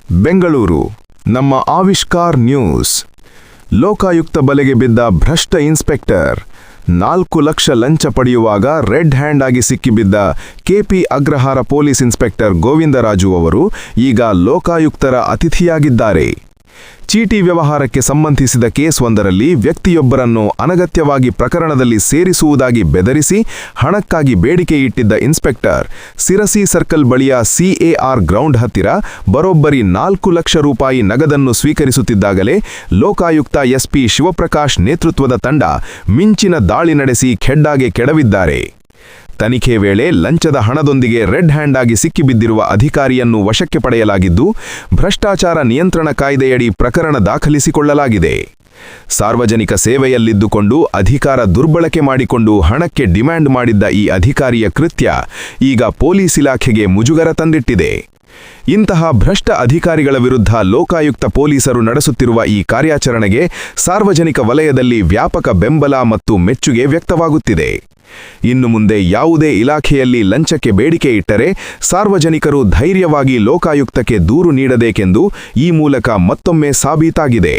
ಬೆಂಗಳೂರು ನಮ್ಮ ಆವಿಷ್ಕಾರ್ ನ್ಯೂಸ್. ಲೋಕಾಯುಕ್ತ ಬಲೆಗೆ ಬಿದ್ದ ಭ್ರಷ್ಟ ಇನ್ಸ್ಪೆಕ್ಟರ್. 4 ಲಕ್ಷ ಲಂಚ ಪಡೆಯುವಾಗ ರೆಡ್ ಹ್ಯಾಂಡ್ ಆಗಿ ಸಿಕ್ಕಿಬಿದ್ದ KP Agrahara police inspector Govindaraju ಅವರು ಈಗ ಲೋಕಾಯುಕ್ತರ ಅತಿಥಿಯಾಗಿದ್ದಾರೆ. ಚೀಟಿ ವ್ಯವಹಾರಕ್ಕೆ ಸಂಬಂಧಿಸಿದ ಕೇಸ್ವೊಂದರಲ್ಲಿ ವ್ಯಕ್ತಿಯೊಬ್ಬರನ್ನು ಅನಗತ್ಯವಾಗಿ ಪ್ರಕರಣದಲ್ಲಿ ಸೇರಿಸುವುದಾಗಿ ಬೆದರಿಸಿ ಹಣಕ್ಕಾಗಿ ಬೇಡಿಕೆ ಇಟ್ಟಿದ್ದ ಇನ್ಸ್ಪೆಕ್ಟರ್ ಸಿರಸಿ ಸರ್ಕಲ್ ಬಳಿಯ ಸಿಎಆರ್ ಗ್ರೌಂಡ್ ಹತ್ತಿರ ಬರೋಬ್ಬರಿ 4 ಲಕ್ಷ ರೂಪಾಯಿ ನಗದನ್ನು ಸ್ವೀಕರಿಸುತ್ತಿದ್ದಾಗಲೇ ಲೋಕಾಯುಕ್ತ ಎಸ್ಪಿ ಶಿವಪ್ರಕಾಶ್ ನೇತೃತ್ವದ ತಂಡ ಮಿಂಚಿನ ದಾಳಿ ನಡೆಸಿ ಖೆಡ್ಡಾಗೆ ಕೆಡವಿದ್ದಾರೆ. ತನಿಖೆ ವೇಳೆ ಲಂಚದ ಹಣದೊಂದಿಗೆ ರೆಡ್ ಹ್ಯಾಂಡ್ ಆಗಿ ಸಿಕ್ಕಿಬಿದ್ದಿರುವ ಅಧಿಕಾರಿಯನ್ನು ವಶಕ್ಕೆ ಪಡೆಯಲಾಗಿದ್ದು, ಭ್ರಷ್ಟಾಚಾರ ನಿಯಂತ್ರಣ ಕಾಯ್ದೆಯಡಿ ಪ್ರಕರಣ ದಾಖಲಿಸಿಕೊಳ್ಳಲಾಗಿದೆ. ಸಾರ್ವಜನಿಕ ಸೇವೆಯಲ್ಲಿದ್ದುಕೊಂಡು ಅಧಿಕಾರ ದುರ್ಬಳಕೆ ಮಾಡಿಕೊಂಡು ಹಣಕ್ಕೆ ಡಿಮ್ಯಾಂಡ್ ಮಾಡಿದ್ದ ಈ ಅಧಿಕಾರಿಯ ಕೃತ್ಯ ಈಗ ಪೊಲೀಸ್ ಇಲಾಖೆಗೆ ಮುಜುಗರ ತಂದಿಟ್ಟಿದೆ. ಇಂತಹ ಭ್ರಷ್ಟ ಅಧಿಕಾರಿಗಳ ವಿರುದ್ಧ ಲೋಕಾಯುಕ್ತ ಪೊಲೀಸರು ನಡೆಸುತ್ತಿರುವ ಈ ಕಾರ್ಯಾಚರಣೆಗೆ ಸಾರ್ವಜನಿಕ ವಲಯದಲ್ಲಿ ವ್ಯಾಪಕ ಬೆಂಬಲ ಮತ್ತು ಮೆಚ್ಚುಗೆ ವ್ಯಕ್ತವಾಗುತ್ತಿದೆ. ಇನ್ನು ಮುಂದೆ ಯಾವುದೇ ಇಲಾಖೆಯಲ್ಲಿ ಲಂಚಕ್ಕೆ ಬೇಡಿಕೆ ಇಟ್ಟರೆ ಸಾರ್ವಜನಿಕರು ಧೈರ್ಯವಾಗಿ ಲೋಕಾಯುಕ್ತಕ್ಕೆ ದೂರು ನೀಡಬೇಕೆಂದು ಈ ಮೂಲಕ ಮತ್ತೊಮ್ಮೆ ಸಾಬೀತಾಗಿದೆ.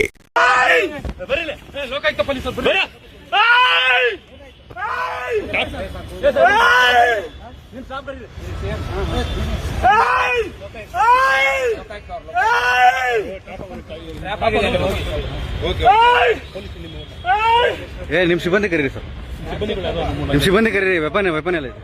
ನಿಮ್ಮ ಸಿಬ್ಬಂದಿ ಕರೀರಿ ಸರ್, ನಿಮ್ಮ ಸಿಬ್ಬಂದಿ ಕರೀರಿ. ವೆಪನ್ ಎಲ್ಲ ಇದೆ.